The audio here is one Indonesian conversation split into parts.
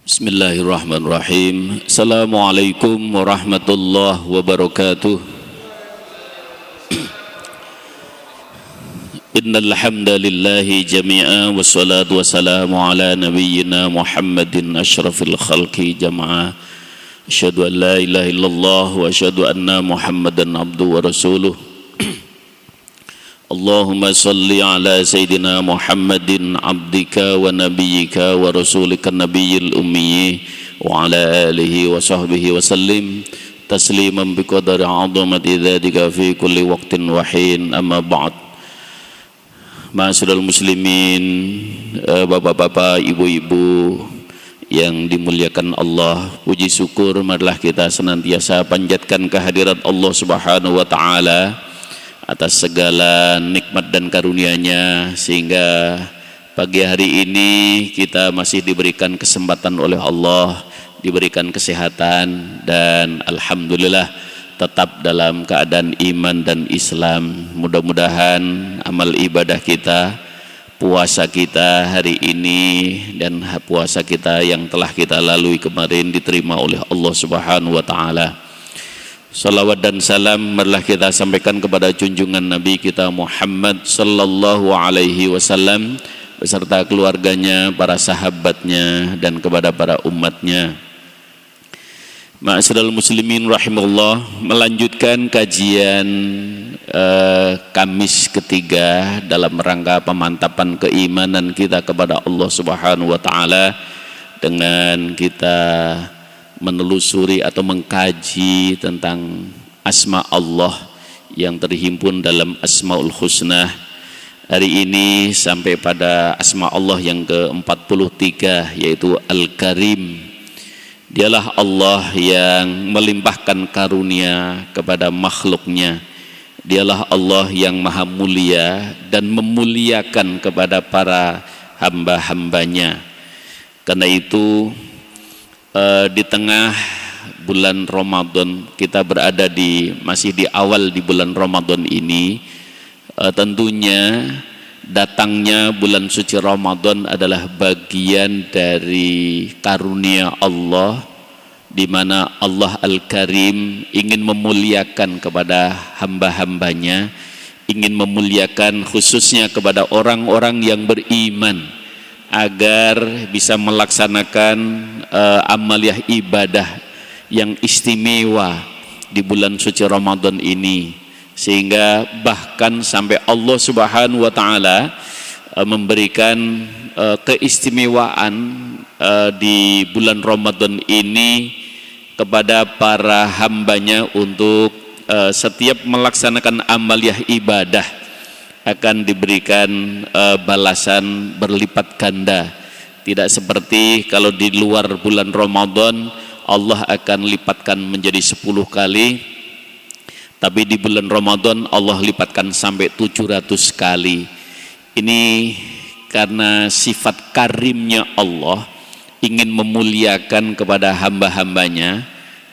Bismillahirrahmanirrahim. Assalamualaikum warahmatullahi wabarakatuh. Innal hamdalillahi jami'a wassalatu wassalamu ala nabiyyina Muhammadin asyrafil khalqi jama'a. Asyhadu an la ilaha illallah wa asyhadu anna Muhammadan abduhu wa rasuluh. Allahumma salli ala Sayyidina Muhammadin abdika wa nabiyyika wa rasulika nabiyil ummi wa ala alihi wa sahbihi wa sallim tasliman biqadari azamati dzatika fi kulli waqtin wa hin, amma ba'd. Ma'asyiral muslimin, bapak-bapak, ibu-ibu yang dimuliakan Allah, puji syukur marilah kita senantiasa panjatkan kehadirat Allah Subhanahu wa taala atas segala nikmat dan karunia-Nya, sehingga pagi hari ini kita masih diberikan kesempatan oleh Allah, diberikan kesehatan, dan alhamdulillah tetap dalam keadaan iman dan Islam. Mudah-mudahan amal ibadah kita, puasa kita hari ini dan puasa kita yang telah kita lalui kemarin diterima oleh Allah Subhanahu wa taala. Salawat dan salam marilah kita sampaikan kepada junjungan Nabi kita Muhammad sallallahu alaihi wasallam beserta keluarganya, para sahabatnya, dan kepada para umatnya. Ma'asyiral muslimin rahimahullah, melanjutkan kajian Kamis ketiga dalam rangka pemantapan keimanan kita kepada Allah Subhanahu wa taala dengan kita menelusuri atau mengkaji tentang asma Allah yang terhimpun dalam Asmaul Husna. Hari ini sampai pada asma Allah yang ke-43, yaitu Al-Karim. Dialah Allah yang melimpahkan karunia kepada makhluknya. Dialah Allah yang maha mulia dan memuliakan kepada para hamba-hambanya. Karena itu di tengah bulan Ramadan, kita berada masih di awal di bulan Ramadan ini, tentunya datangnya bulan suci Ramadan adalah bagian dari karunia Allah, di mana Allah Al-Karim ingin memuliakan kepada hamba-hambanya, ingin memuliakan khususnya kepada orang-orang yang beriman, agar bisa melaksanakan amaliyah ibadah yang istimewa di bulan suci Ramadan ini, sehingga bahkan sampai Allah Subhanahu wa taala memberikan keistimewaan di bulan Ramadan ini kepada para hambanya untuk setiap melaksanakan amaliyah ibadah akan diberikan balasan berlipat ganda. Tidak seperti kalau di luar bulan Ramadan Allah akan lipatkan menjadi 10 kali, tapi di bulan Ramadan Allah lipatkan sampai 700 kali. Ini karena sifat karimnya Allah, ingin memuliakan kepada hamba-hambanya,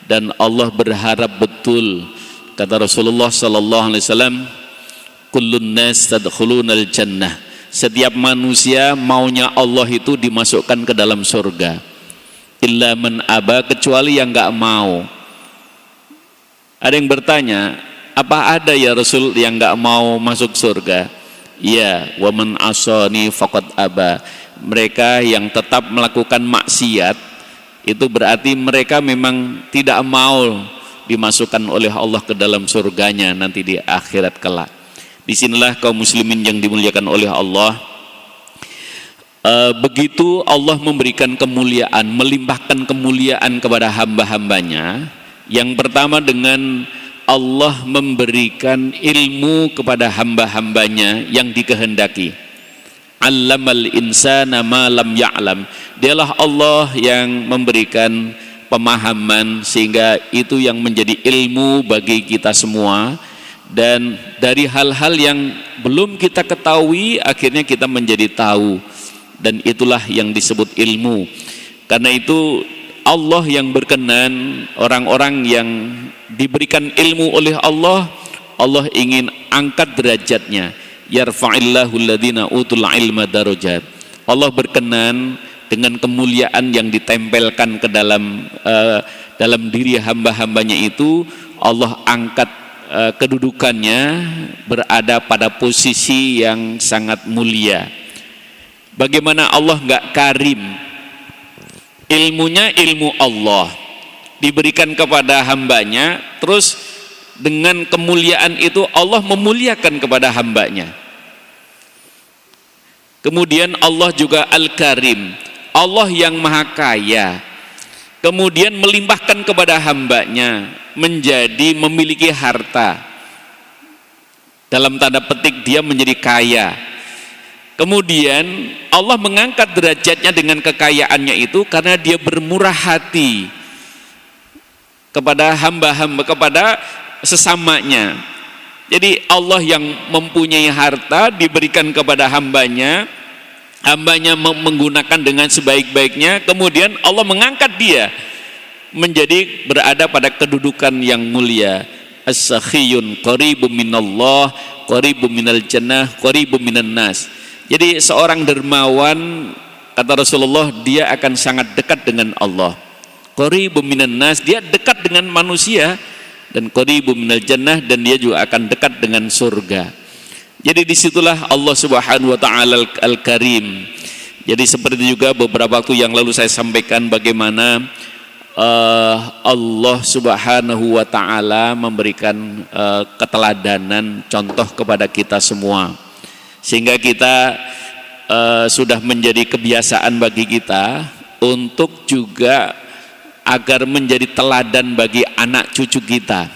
dan Allah berharap betul, kata Rasulullah sallallahu alaihi wasallam, kullun nas tadkhulunal jannah, setiap manusia maunya Allah itu dimasukkan ke dalam surga, illa man aba, kecuali yang enggak mau. Ada yang bertanya, apa ada ya Rasul yang enggak mau masuk surga? Ya, wa man asani faqad aba, mereka yang tetap melakukan maksiat itu berarti mereka memang tidak mau dimasukkan oleh Allah ke dalam surganya nanti di akhirat kelak. Disinilah kaum muslimin yang dimuliakan oleh Allah, begitu Allah memberikan kemuliaan, melimpahkan kemuliaan kepada hamba-hambanya. Yang pertama, dengan Allah memberikan ilmu kepada hamba-hambanya yang dikehendaki. Allamal insana ma lam ya'lam, dialah Allah yang memberikan pemahaman sehingga itu yang menjadi ilmu bagi kita semua. Dan dari hal-hal yang belum kita ketahui, akhirnya kita menjadi tahu, dan itulah yang disebut ilmu. Karena itu Allah yang berkenan orang-orang yang diberikan ilmu oleh Allah, Allah ingin angkat derajatnya. Yarfa'illahu alladhina utul ilma darajat. Allah berkenan dengan kemuliaan yang ditempelkan ke dalam diri hamba-hambanya itu, Allah angkat kedudukannya berada pada posisi yang sangat mulia. Bagaimana Allah nggak karim? Ilmunya ilmu Allah diberikan kepada hambanya, terus dengan kemuliaan itu Allah memuliakan kepada hambanya. Kemudian Allah juga Al-Karim, Allah yang maha kaya, kemudian melimpahkan kepada hambanya menjadi memiliki harta, dalam tanda petik dia menjadi kaya. Kemudian Allah mengangkat derajatnya dengan kekayaannya itu karena dia bermurah hati kepada hamba-hamba, kepada sesamanya. Jadi Allah yang mempunyai harta diberikan kepada hambanya, hambanya menggunakan dengan sebaik-baiknya, kemudian Allah mengangkat dia menjadi berada pada kedudukan yang mulia. As-sakhiyun qaribun minallah, qaribun minal jannah, qaribun minan nas. Jadi seorang dermawan, kata Rasulullah, dia akan sangat dekat dengan Allah. Qaribun minan nas, dia dekat dengan manusia, dan qaribun minal jannah, dan dia juga akan dekat dengan surga. Jadi disitulah Allah Subhanahu wa ta'ala Al-Karim. Jadi seperti juga beberapa waktu yang lalu saya sampaikan bagaimana Allah Subhanahu wa ta'ala memberikan keteladanan, contoh kepada kita semua, sehingga kita sudah menjadi kebiasaan bagi kita untuk juga agar menjadi teladan bagi anak cucu kita,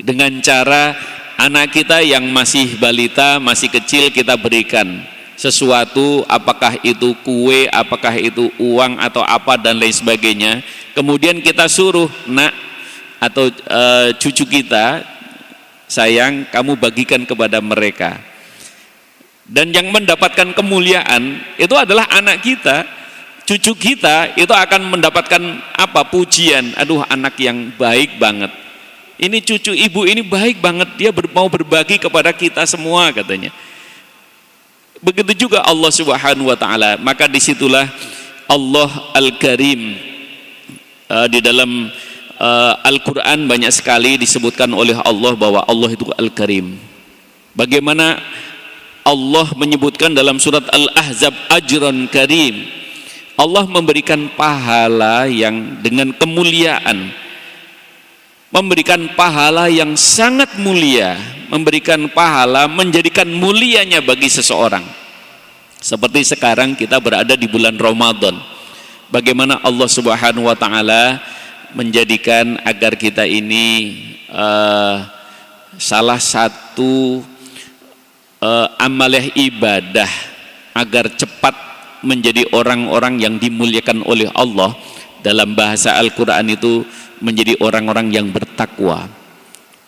dengan cara anak kita yang masih balita, masih kecil, kita berikan sesuatu, apakah itu kue, apakah itu uang atau apa dan lain sebagainya. Kemudian kita suruh, nak atau cucu kita, sayang, kamu bagikan kepada mereka. Dan yang mendapatkan kemuliaan itu adalah anak kita, cucu kita itu akan mendapatkan apa? Pujian. Aduh, anak yang baik banget. Ini cucu ibu ini baik banget, dia mau berbagi kepada kita semua, katanya. Begitu juga Allah Subhanahu wa ta'ala. Maka disitulah Allah Al-Karim. Di dalam Al-Quran banyak sekali disebutkan oleh Allah bahwa Allah itu Al-Karim. Bagaimana Allah menyebutkan dalam surat Al-Ahzab, ajran karim, Allah memberikan pahala yang dengan kemuliaan, memberikan pahala yang sangat mulia, memberikan pahala, menjadikan mulianya bagi seseorang. Seperti sekarang kita berada di bulan Ramadan, bagaimana Allah Subhanahu wa ta'ala menjadikan agar kita ini salah satu amalah ibadah agar cepat menjadi orang-orang yang dimuliakan oleh Allah. Dalam bahasa Al-Quran itu menjadi orang-orang yang bertakwa.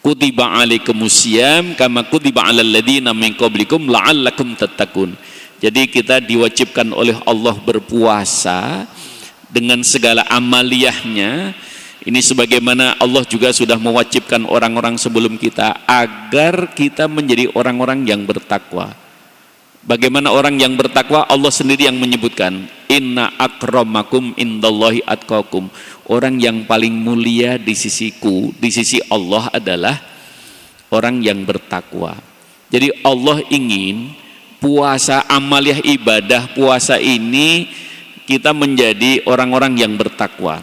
Kutiba alaikumusiyam kama kutiba alal ladzina min qablikum la'allakum tattaqun. Jadi kita diwajibkan oleh Allah berpuasa dengan segala amaliyahnya. Ini sebagaimana Allah juga sudah mewajibkan orang-orang sebelum kita agar kita menjadi orang-orang yang bertakwa. Bagaimana orang yang bertakwa? Allah sendiri yang menyebutkan, inna akramakum indallahi atqakum. Orang yang paling mulia di sisiku, di sisi Allah adalah orang yang bertakwa. Jadi Allah ingin puasa, amaliyah ibadah puasa ini kita menjadi orang-orang yang bertakwa.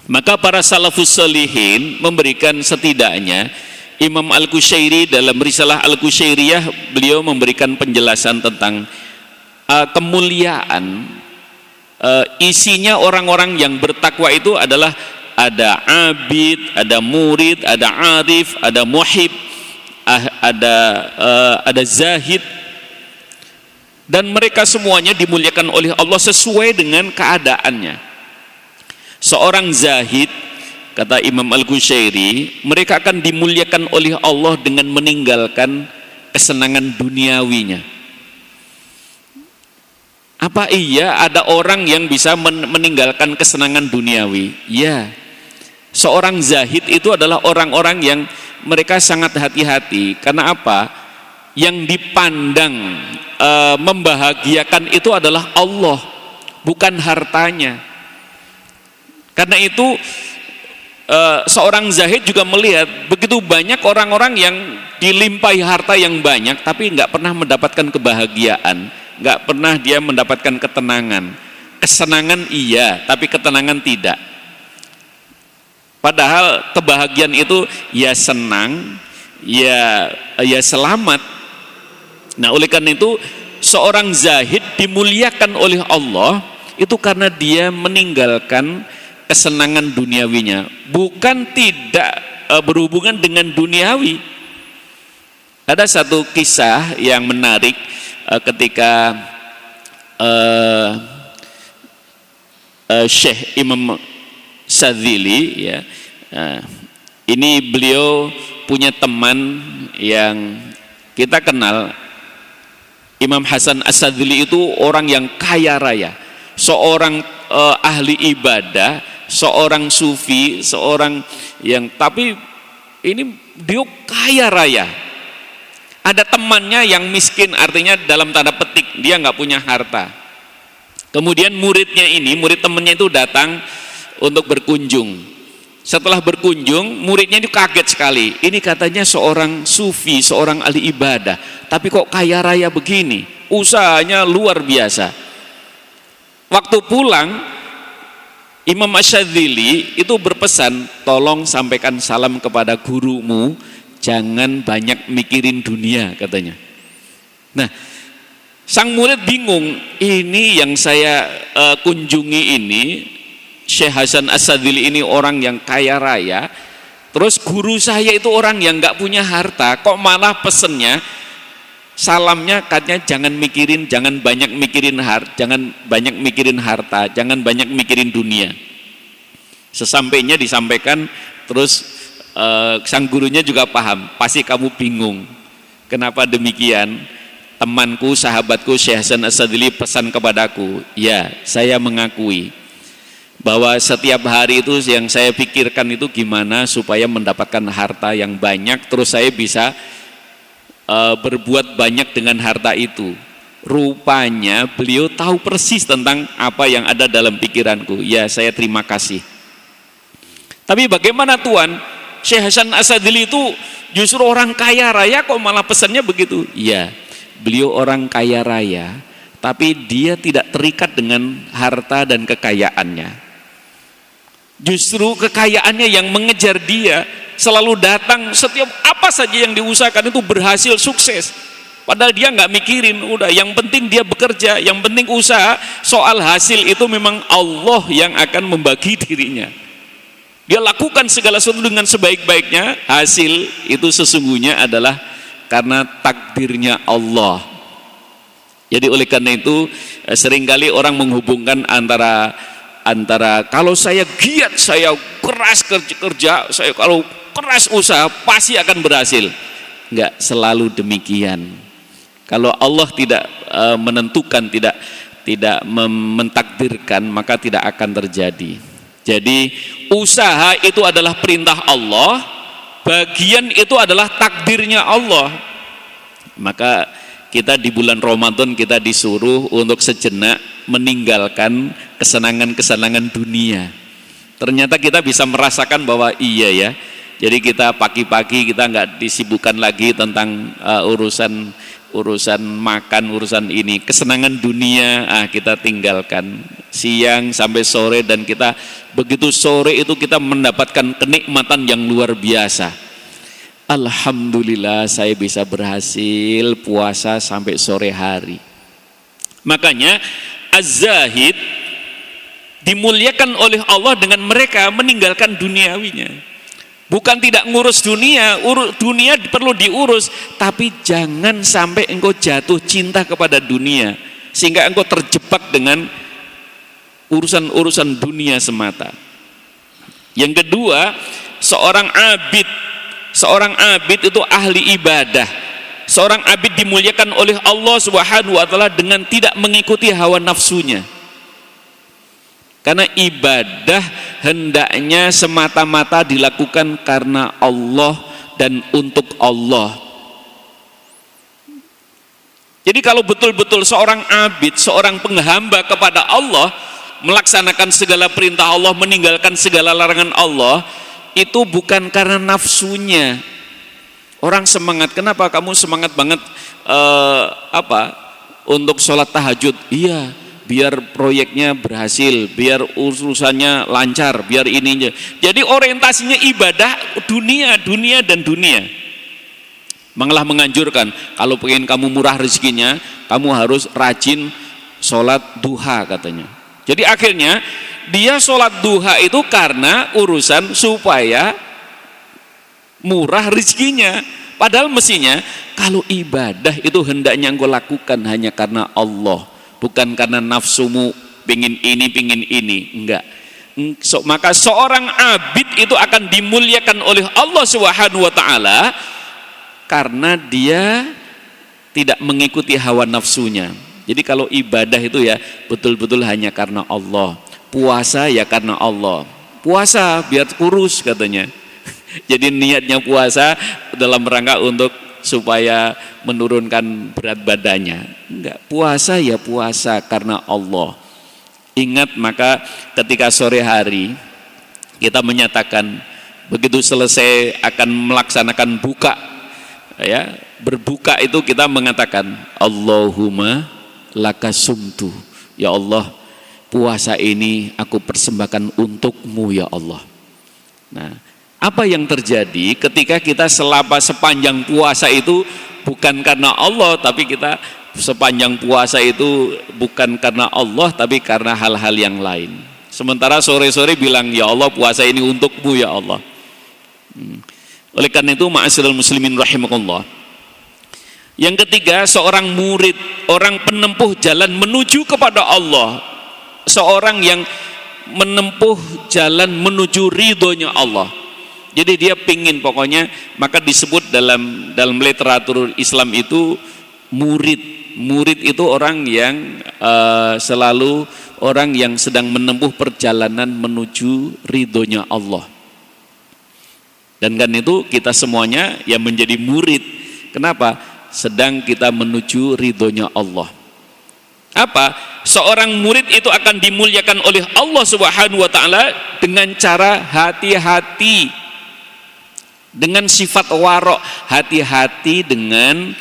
Maka para salafus salihin memberikan, setidaknya Imam Al-Qushairi dalam risalah Al-Qushairiyah, beliau memberikan penjelasan tentang kemuliaan. Isinya orang-orang yang bertakwa itu adalah ada abid, ada murid, ada arif, ada muhib, ada zahid, dan mereka semuanya dimuliakan oleh Allah sesuai dengan keadaannya. Seorang zahid, kata Imam Al-Qushairi, mereka akan dimuliakan oleh Allah dengan meninggalkan kesenangan duniawinya. Apa iya ada orang yang bisa meninggalkan kesenangan duniawi? Ya. Seorang zahid itu adalah orang-orang yang mereka sangat hati-hati. Karena apa? Yang dipandang membahagiakan itu adalah Allah. bukan hartanya. Karena itu seorang zahid juga melihat begitu banyak orang-orang yang dilimpahi harta yang banyak tapi nggak pernah mendapatkan kebahagiaan, nggak pernah dia mendapatkan ketenangan. Kesenangan iya, tapi ketenangan tidak. Padahal kebahagiaan itu ya senang, ya selamat. Nah, oleh karena itu seorang zahid dimuliakan oleh Allah itu karena dia meninggalkan kesenangan duniawinya, bukan tidak berhubungan dengan duniawi. Ada satu kisah yang menarik ketika Syekh Imam Sadzili ya, ini beliau punya teman yang kita kenal. Imam Hasan As-Sadzili itu orang yang kaya raya, seorang ahli ibadah, seorang sufi, seorang yang tapi ini dia kaya raya. Ada temannya yang miskin, artinya dalam tanda petik dia nggak punya harta. Kemudian murid temannya itu datang untuk berkunjung. Setelah berkunjung, muridnya itu kaget sekali. Ini katanya seorang sufi, seorang ahli ibadah, tapi kok kaya raya begini? Usahanya luar biasa. Waktu pulang, Imam Asy-Syadzili itu berpesan, tolong sampaikan salam kepada gurumu, jangan banyak mikirin dunia, katanya. Nah, sang murid bingung, ini yang saya kunjungi ini, Syekh Hasan As-Sadzili ini orang yang kaya raya, terus guru saya itu orang yang nggak punya harta, kok malah pesennya, salamnya katanya jangan banyak mikirin harta, jangan banyak mikirin dunia. Sesampainya disampaikan, terus sang gurunya juga paham, pasti kamu bingung, kenapa demikian? Temanku, sahabatku Syekh Hasan As-Sadzili pesan kepadaku, ya saya mengakui bahwa setiap hari itu yang saya pikirkan itu gimana supaya mendapatkan harta yang banyak, terus saya bisa berbuat banyak dengan harta itu. Rupanya beliau tahu persis tentang apa yang ada dalam pikiranku. Ya, saya terima kasih. Tapi bagaimana Tuan? Syekh Hasan As-Sadzili itu justru orang kaya raya, kok malah pesannya begitu? Ya, beliau orang kaya raya, tapi dia tidak terikat dengan harta dan kekayaannya. Justru kekayaannya yang mengejar dia, selalu datang, setiap apa saja yang diusahakan itu berhasil, sukses. Padahal dia nggak mikirin, udah yang penting dia bekerja, yang penting usaha, soal hasil itu memang Allah yang akan membagi dirinya. Dia lakukan segala sesuatu dengan sebaik-baiknya, hasil itu sesungguhnya adalah karena takdirnya Allah. Jadi oleh karena itu seringkali orang menghubungkan antara kalau saya giat, saya keras kerja, saya kalau keras usaha pasti akan berhasil. Enggak selalu demikian. Kalau Allah tidak menentukan, tidak mentakdirkan, maka tidak akan terjadi. Jadi usaha itu adalah perintah Allah, bagian itu adalah takdirnya Allah. Maka kita di bulan Ramadan kita disuruh untuk sejenak meninggalkan kesenangan-kesenangan dunia. Ternyata kita bisa merasakan bahwa iya ya, jadi kita pagi-pagi kita nggak disibukkan lagi tentang urusan makan, urusan ini, kesenangan dunia kita tinggalkan siang sampai sore, dan kita begitu sore itu kita mendapatkan kenikmatan yang luar biasa. Alhamdulillah saya bisa berhasil puasa sampai sore hari. Makanya az-zahid dimuliakan oleh Allah dengan mereka meninggalkan duniawinya. Bukan tidak ngurus dunia, dunia perlu diurus, tapi jangan sampai engkau jatuh cinta kepada dunia sehingga engkau terjebak dengan urusan-urusan dunia semata. Yang kedua, seorang abid itu ahli ibadah. Seorang abid dimuliakan oleh Allah Subhanahu wa taala dengan tidak mengikuti hawa nafsunya. Karena ibadah hendaknya semata-mata dilakukan karena Allah dan untuk Allah. Jadi kalau betul-betul seorang abid, seorang penghamba kepada Allah, melaksanakan segala perintah Allah, meninggalkan segala larangan Allah, itu bukan karena nafsunya. Orang semangat, kenapa kamu semangat banget untuk sholat tahajud? Iya, biar proyeknya berhasil, biar urusannya lancar, biar ininya. Jadi orientasinya ibadah dunia, dunia dan dunia. Malah menganjurkan, kalau pengen kamu murah rezekinya, kamu harus rajin sholat duha katanya. Jadi akhirnya dia sholat duha itu karena urusan supaya murah rezekinya. Padahal mestinya kalau ibadah itu hendaknya engkau lakukan hanya karena Allah, bukan karena nafsumu pingin ini, enggak. Maka seorang abid itu akan dimuliakan oleh Allah Subhanahu wa taala karena dia tidak mengikuti hawa nafsunya. Jadi kalau ibadah itu ya betul-betul hanya karena Allah. Puasa ya karena Allah. Puasa biar kurus katanya. Jadi niatnya puasa dalam rangka untuk supaya menurunkan berat badannya. Enggak, puasa ya puasa karena Allah. Ingat, maka ketika sore hari kita menyatakan begitu selesai akan melaksanakan buka, ya, berbuka itu kita mengatakan Allahumma lakasumtu, ya Allah, puasa ini aku persembahkan untukmu ya Allah. Nah, apa yang terjadi ketika kita selama sepanjang puasa itu bukan karena Allah, tapi kita sepanjang puasa itu bukan karena Allah tapi karena hal-hal yang lain. Sementara sore-sore bilang ya Allah, puasa ini untukmu ya Allah. Oleh karena itu ma'asyiral muslimin rahimakumullah, yang ketiga, seorang murid, orang penempuh jalan menuju kepada Allah, seorang yang menempuh jalan menuju ridhonya Allah. Jadi dia pingin, pokoknya maka disebut dalam literatur Islam itu murid itu orang yang selalu orang yang sedang menempuh perjalanan menuju ridhonya Allah. Dan kan itu kita semuanya yang menjadi murid. Kenapa? Sedang kita menuju ridhonya Allah. Apa? Seorang murid itu akan dimuliakan oleh Allah Subhanahu wa taala dengan cara hati-hati, dengan sifat warok, hati-hati dengan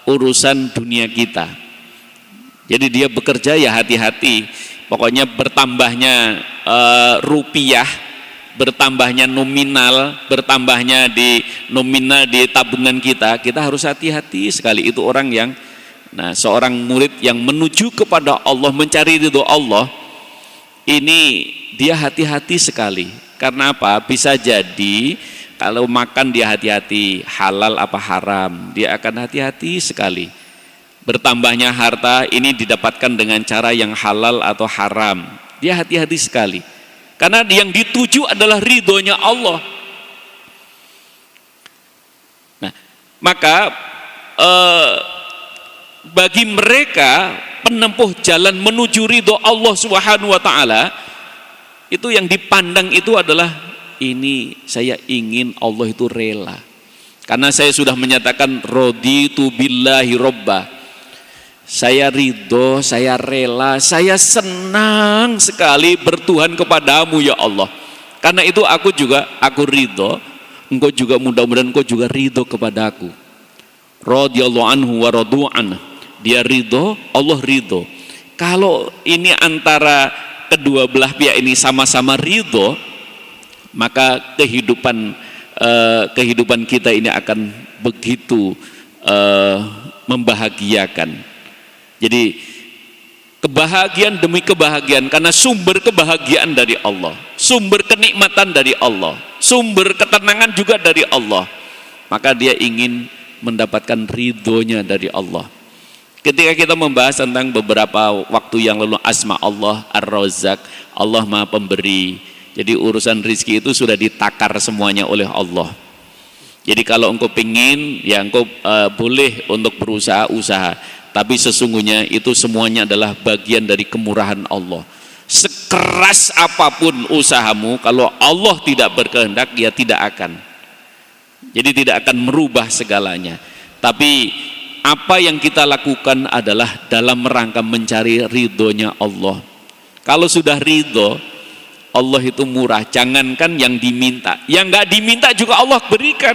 urusan dunia kita. Jadi dia bekerja ya hati-hati. Pokoknya bertambahnya rupiah, bertambahnya nominal, bertambahnya di nominal di tabungan kita harus hati-hati sekali. Itu orang yang, nah, seorang murid yang menuju kepada Allah, mencari ridho Allah, ini dia hati-hati sekali. Karena apa? Bisa jadi kalau makan dia hati-hati, halal apa haram, dia akan hati-hati sekali. Bertambahnya harta ini didapatkan dengan cara yang halal atau haram, dia hati-hati sekali. Karena yang dituju adalah ridhonya Allah. Nah, maka bagi mereka penempuh jalan menuju ridho Allah Subhanahu wa taala, itu yang dipandang itu adalah ini saya ingin Allah itu rela. Karena saya sudah menyatakan raditu billahi robba. Saya ridho, saya rela, saya senang sekali bertuhan kepadamu ya Allah. Karena itu aku ridho, engkau juga mudah-mudahan engkau juga ridho kepadaku. Radhiyallahu anhu wa radu anhu. Dia ridho, Allah ridho. Kalau ini antara kedua belah pihak ini sama-sama ridho, maka kehidupan kita ini akan begitu membahagiakan. Jadi kebahagiaan demi kebahagiaan, karena sumber kebahagiaan dari Allah, sumber kenikmatan dari Allah, sumber ketenangan juga dari Allah. Maka dia ingin mendapatkan ridhonya dari Allah. Ketika kita membahas tentang beberapa waktu yang lalu asma Allah Ar-Razzaq, Allah Maha Pemberi. Jadi urusan rizki itu sudah ditakar semuanya oleh Allah. Jadi kalau engkau pingin, ya engkau boleh untuk berusaha usaha. Tapi sesungguhnya itu semuanya adalah bagian dari kemurahan Allah. Sekeras apapun usahamu, kalau Allah tidak berkehendak, ya tidak akan. Jadi tidak akan merubah segalanya. Tapi apa yang kita lakukan adalah dalam rangka mencari ridhonya Allah. Kalau sudah ridho, Allah itu murah. Jangankan yang diminta, yang nggak diminta juga Allah berikan.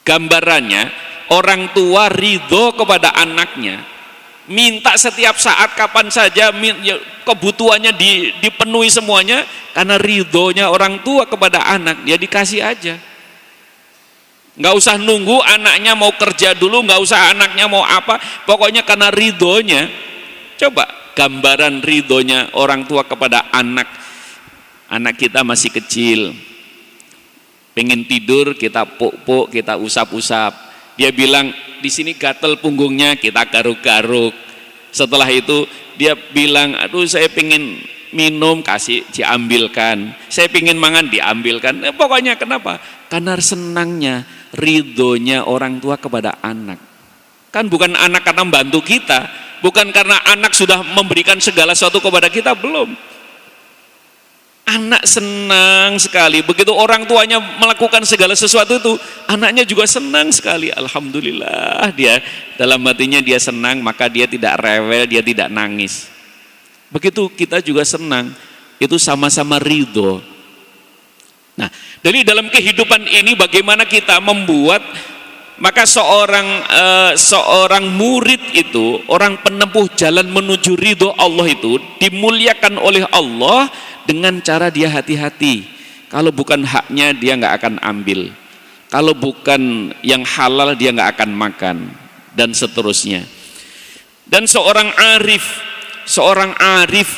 Gambarannya, orang tua ridho kepada anaknya, minta setiap saat kapan saja, kebutuhannya dipenuhi semuanya, karena ridhonya orang tua kepada anak, ya dikasih aja. Nggak usah nunggu anaknya mau kerja dulu, nggak usah anaknya mau apa, pokoknya karena ridhonya. Coba gambaran ridhonya orang tua kepada anak. Anak kita masih kecil, pengen tidur, kita puk-puk, kita usap-usap. Dia bilang, di sini gatel punggungnya, kita garuk-garuk. Setelah itu dia bilang, aduh saya pengen minum, kasih, diambilkan. Saya pengen mangan, diambilkan. Pokoknya kenapa? Karena senangnya, ridhonya orang tua kepada anak. Kan bukan anak karena membantu kita, bukan karena anak sudah memberikan segala sesuatu kepada kita, belum. Anak senang sekali, begitu orang tuanya melakukan segala sesuatu itu, anaknya juga senang sekali. Alhamdulillah, dia dalam hatinya dia senang, maka dia tidak rewel, dia tidak nangis. Begitu kita juga senang, itu sama-sama ridho. Nah, dari dalam kehidupan ini bagaimana kita membuat, maka seorang murid itu, orang penempuh jalan menuju ridho Allah itu dimuliakan oleh Allah dengan cara dia hati-hati. Kalau bukan haknya dia nggak akan ambil, kalau bukan yang halal dia nggak akan makan, dan seterusnya. Dan seorang arif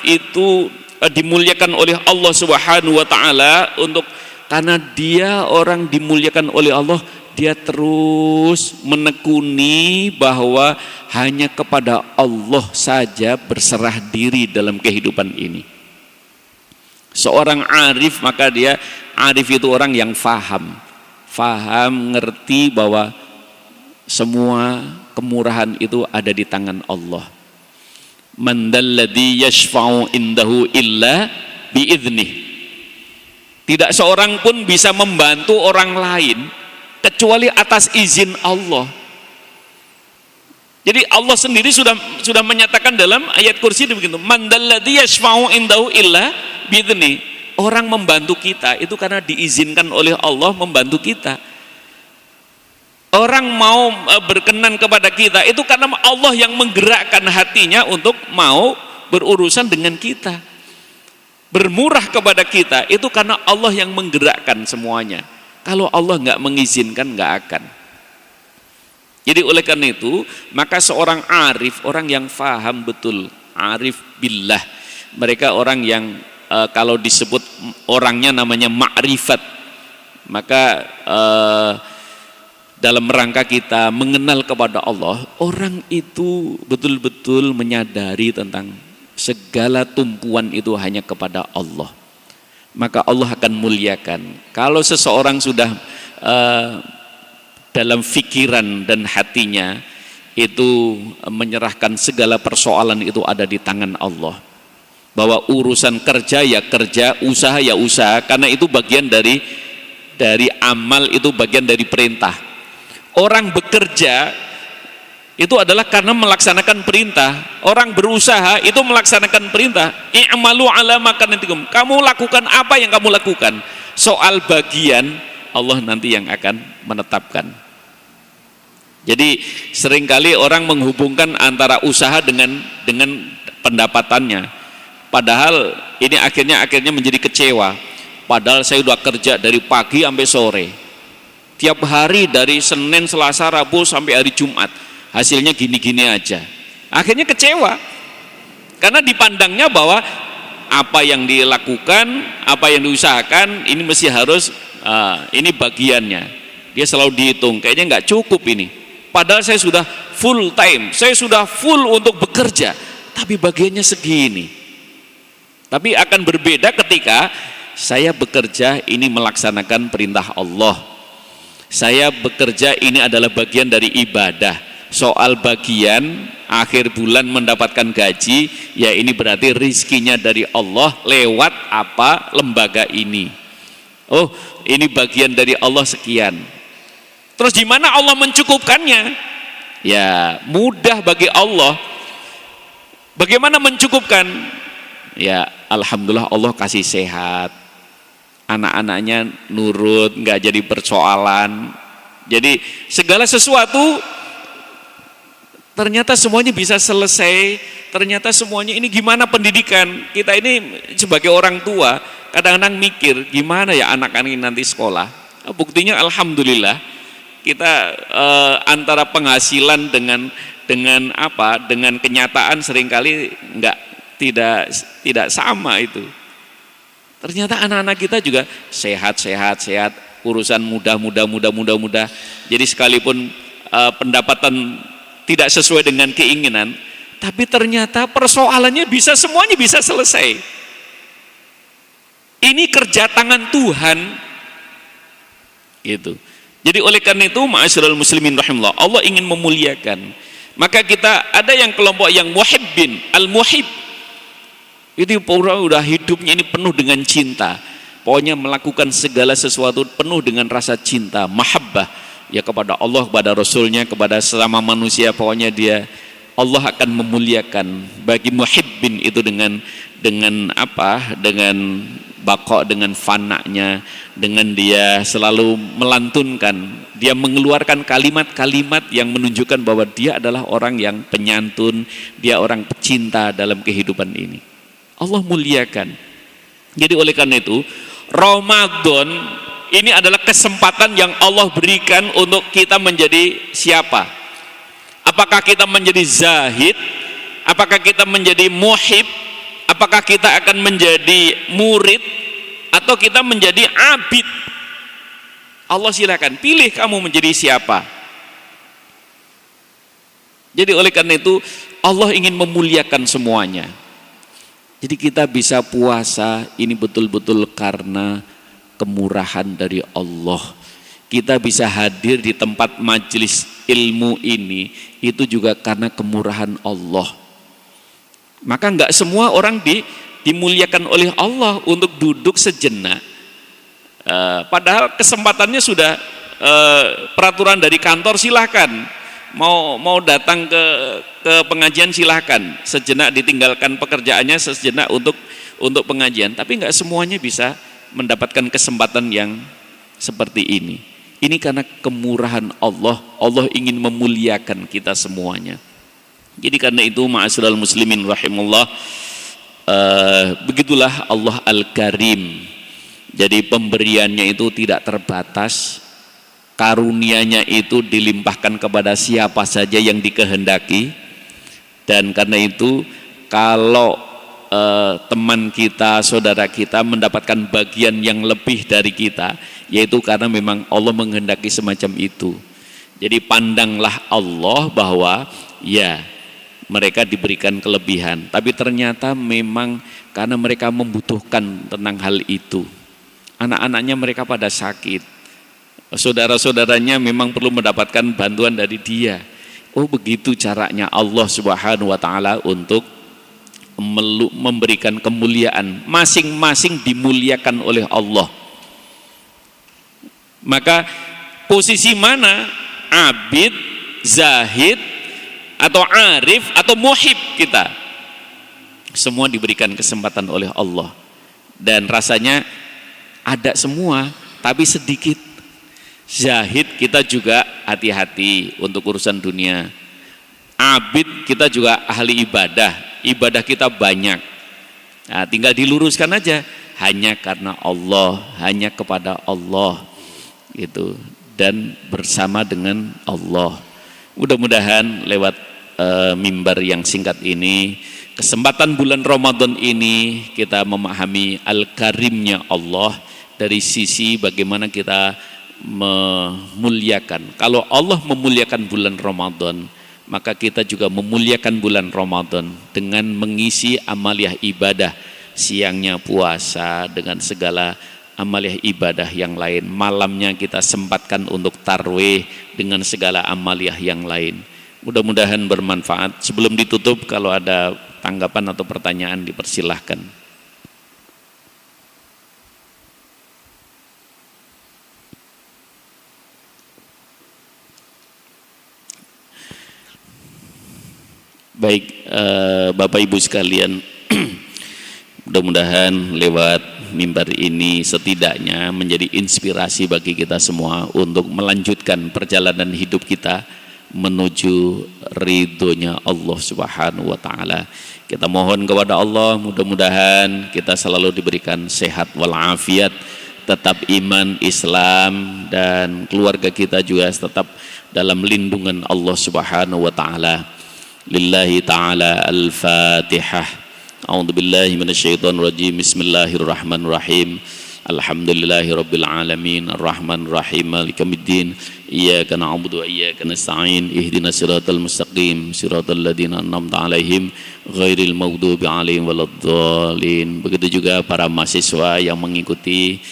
itu dimuliakan oleh Allah Subhanahu wa taala, untuk karena dia orang dimuliakan oleh Allah, dia terus menekuni bahwa hanya kepada Allah saja berserah diri dalam kehidupan ini. Seorang arif, maka dia arif itu orang yang faham, ngerti bahwa semua kemurahan itu ada di tangan Allah. Man dalladzi yashfa'u indahu illa biiznih. Tidak seorang pun bisa membantu orang lain kecuali atas izin Allah. Jadi Allah sendiri sudah menyatakan dalam ayat kursi begitu, man dalladzi yashfa'u indahu illa bi'izni. Orang membantu kita itu karena diizinkan oleh Allah membantu kita. Orang mau berkenan kepada kita itu karena Allah yang menggerakkan hatinya untuk mau berurusan dengan kita. Bermurah kepada kita itu karena Allah yang menggerakkan semuanya. Kalau Allah nggak mengizinkan, nggak akan. Jadi oleh karena itu, maka seorang arif, orang yang faham betul, arif billah, mereka orang yang kalau disebut orangnya namanya ma'rifat, maka dalam rangka kita mengenal kepada Allah, orang itu betul-betul menyadari tentang segala tumpuan itu hanya kepada Allah, maka Allah akan muliakan. Kalau seseorang sudah dalam fikiran dan hatinya itu menyerahkan segala persoalan itu ada di tangan Allah, bahwa urusan kerja ya kerja, usaha ya usaha, karena itu bagian dari amal, itu bagian dari perintah. Orang bekerja itu adalah karena melaksanakan perintah. Orang berusaha itu melaksanakan perintah. I'malu ala ma kanatikum. Kamu lakukan apa yang kamu lakukan. Soal bagian Allah nanti yang akan menetapkan. Jadi seringkali orang menghubungkan antara usaha dengan pendapatannya. Padahal ini akhirnya menjadi kecewa. Padahal saya sudah kerja dari pagi sampai sore. Tiap hari dari Senin, Selasa, Rabu sampai hari Jumat. Hasilnya gini-gini aja. Akhirnya kecewa. Karena dipandangnya bahwa apa yang dilakukan, apa yang diusahakan, ini mesti harus, ini bagiannya. Dia selalu dihitung, kayaknya nggak cukup ini. Padahal saya sudah full time, saya sudah full untuk bekerja, tapi bagiannya segini. Tapi akan berbeda ketika saya bekerja ini melaksanakan perintah Allah. Saya bekerja ini adalah bagian dari ibadah. Soal bagian akhir bulan mendapatkan gaji, ya ini berarti rizkinya dari Allah lewat apa lembaga ini. Oh, ini bagian dari Allah sekian. Terus di mana Allah mencukupkannya? Ya, mudah bagi Allah. Bagaimana mencukupkan? Ya, alhamdulillah Allah kasih sehat. Anak-anaknya nurut, nggak jadi persoalan. Jadi segala sesuatu ternyata semuanya bisa selesai. Ternyata semuanya ini gimana pendidikan? Kita ini sebagai orang tua kadang-kadang mikir gimana ya anak-anak ini nanti sekolah. Buktinya alhamdulillah kita antara penghasilan dengan kenyataan seringkali tidak sama itu. Ternyata anak-anak kita juga sehat, urusan mudah. Jadi sekalipun pendapatan tidak sesuai dengan keinginan, tapi ternyata persoalannya semuanya bisa selesai. Ini kerja tangan Tuhan, gitu. Jadi oleh karena itu, ma'asyiral muslimin rahimahullah, Allah ingin memuliakan. Maka kita ada yang kelompok yang muhibbin, al-muhib. Itu udah hidupnya ini penuh dengan cinta. Pokoknya melakukan segala sesuatu penuh dengan rasa cinta, mahabbah ya kepada Allah, kepada Rasulnya, kepada sesama manusia. Pokoknya Allah akan memuliakan bagi muhibbin itu dengan baqa, dengan fananya, dengan dia selalu melantunkan, dia mengeluarkan kalimat-kalimat yang menunjukkan bahwa dia adalah orang yang penyantun, dia orang pecinta dalam kehidupan ini. Allah muliakan. Jadi oleh karena itu, Ramadan ini adalah kesempatan yang Allah berikan untuk kita menjadi siapa? Apakah kita menjadi zahid? Apakah kita menjadi muhib? Apakah kita akan menjadi murid atau kita menjadi abid? Allah silakan pilih kamu menjadi siapa. Jadi oleh karena itu Allah ingin memuliakan semuanya. Jadi kita bisa puasa ini betul-betul karena kemurahan dari Allah. Kita bisa hadir di tempat majelis ilmu ini itu juga karena kemurahan Allah. Maka enggak semua orang dimuliakan oleh Allah untuk duduk sejenak. Padahal kesempatannya sudah peraturan dari kantor, silahkan. Mau datang ke pengajian silahkan. Sejenak ditinggalkan pekerjaannya sejenak untuk pengajian. Tapi enggak semuanya bisa mendapatkan kesempatan yang seperti ini. Ini karena kemurahan Allah. Allah ingin memuliakan kita semuanya. Jadi karena itu ma'asyiral muslimin rahimullah, begitulah Allah Al-Karim. Jadi pemberiannya itu tidak terbatas, karunia-Nya itu dilimpahkan kepada siapa saja yang dikehendaki. Dan karena itu kalau teman kita, saudara kita mendapatkan bagian yang lebih dari kita, yaitu karena memang Allah menghendaki semacam itu. Jadi pandanglah Allah bahwa ya mereka diberikan kelebihan, tapi ternyata memang karena mereka membutuhkan tentang hal itu. Anak-anaknya mereka pada sakit, saudara-saudaranya memang perlu mendapatkan bantuan dari dia. Oh begitu caranya Allah Subhanahu wa ta'ala untuk memberikan kemuliaan. Masing-masing dimuliakan oleh Allah. Maka posisi mana abid, zahid, atau arif, atau muhib kita, semua diberikan kesempatan oleh Allah. Dan rasanya ada semua, tapi sedikit. Zahid kita juga hati-hati untuk urusan dunia. Abid kita juga ahli ibadah kita banyak. Nah, tinggal diluruskan aja, hanya karena Allah, hanya kepada Allah gitu, dan bersama dengan Allah. Mudah-mudahan lewat mimbar yang singkat ini, kesempatan bulan Ramadan ini kita memahami al-karimnya Allah dari sisi bagaimana kita memuliakan. Kalau Allah memuliakan bulan Ramadan, maka kita juga memuliakan bulan Ramadan dengan mengisi amaliah ibadah, siangnya puasa dengan segala amaliah ibadah yang lain, malamnya kita sempatkan untuk tarwih dengan segala amaliah yang lain. Mudah-mudahan bermanfaat. Sebelum ditutup, kalau ada tanggapan atau pertanyaan dipersilahkan. Baik, Bapak Ibu sekalian, mudah-mudahan lewat mimbar ini setidaknya menjadi inspirasi bagi kita semua untuk melanjutkan perjalanan hidup kita menuju ridhonya Allah Subhanahu wa Ta'ala. Kita mohon kepada Allah, mudah-mudahan kita selalu diberikan sehat walafiat, tetap iman Islam, dan keluarga kita juga tetap dalam lindungan Allah Subhanahu wa Ta'ala. Lillahi ta'ala al-Fatihah. A'udzu billahi minasyaitonir rajim. Bismillahirrahmanirrahim. Alhamdulillahi rabbil alamin, arrahmanir rahim, maliki yaumiddin. Iyyaka na'budu wa iyyaka nasta'in. Ihdinas siratal mustaqim, siratal ladzina an'amta 'alaihim ghairil maghdubi 'alaihim waladdallin. Begitu juga para mahasiswa yang mengikuti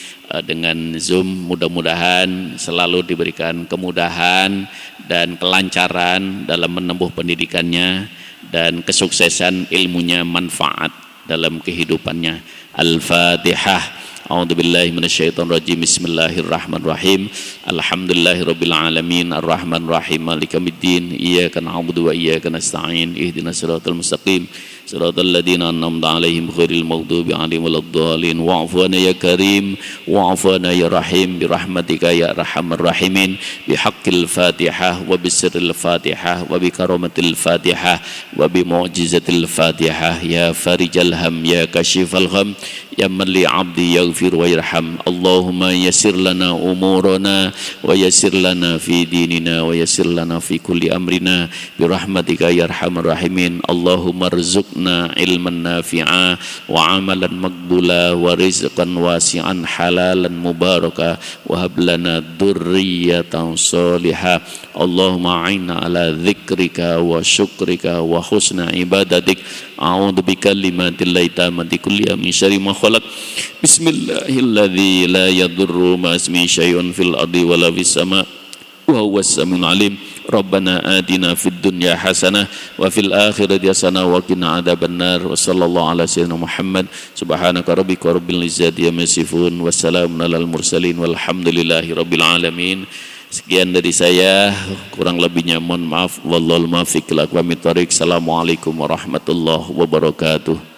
dengan Zoom, mudah-mudahan selalu diberikan kemudahan dan kelancaran dalam menempuh pendidikannya dan kesuksesan ilmunya manfaat dalam kehidupannya. Al-Fatihah. A'udzu billahi minasyaitonir rajim. Bismillahirrahmanirrahim. Alhamdulillahirabbil alamin, arrahmanir rahim, maliki yaumiddin. Iyyaka na'budu wa iyyaka nasta'in. Ihdinas siratal mustaqim, siratal ladzina an'amta 'alaihim ghairil maghdubi 'alaihim waladdallin. Wa'fu 'anna ya karim, wa'fu 'anna ya rahim, bi rahmatika ya arhamar rahimin. Bi haqqil Fatihah wa bisirril Fatihah wa bi karamatil Fatihah wa bi mu'jizatil Fatihah. Ya farijal ham, ya kashifal gham, ya man li 'abdi yaghfir wa yarham. Allahumma yassir lana umurana wa yassir lana fi dinina wa yassir lana fi kulli amrina bi rahmatika ya arhamar rahimin. Allahumma rzuqna ilman nafi'a wa amalan maqbula wa rizqan wasi'an halalan mubaraka wa hab lana dzurriyyatan shalihah. Allahumma a'inna ala dzikrika wa syukrika wa husna ibadatik. A'udzu bikalimatillahi tammati kulli min syarri ma khalaq. Bismillahilladzi la yadurru ma ismihi syai'un fil ardi wala fis sama' wa huwas samiul alim. Rabbana atina fid dunya hasanah wa fil akhirati hasanah wa qina adzabannar. Wa sallallahu ala sayyidina Muhammad. Subhanaka rabbika rabbil izzati amma yasifun wa salamun alal mursalin walhamdulillahi rabbil alamin. Sekian dari saya, kurang lebihnya mohon maaf. Wallahul muwaffiq ila aqwamit thoriq. Assalamualaikum warahmatullahi wabarakatuh.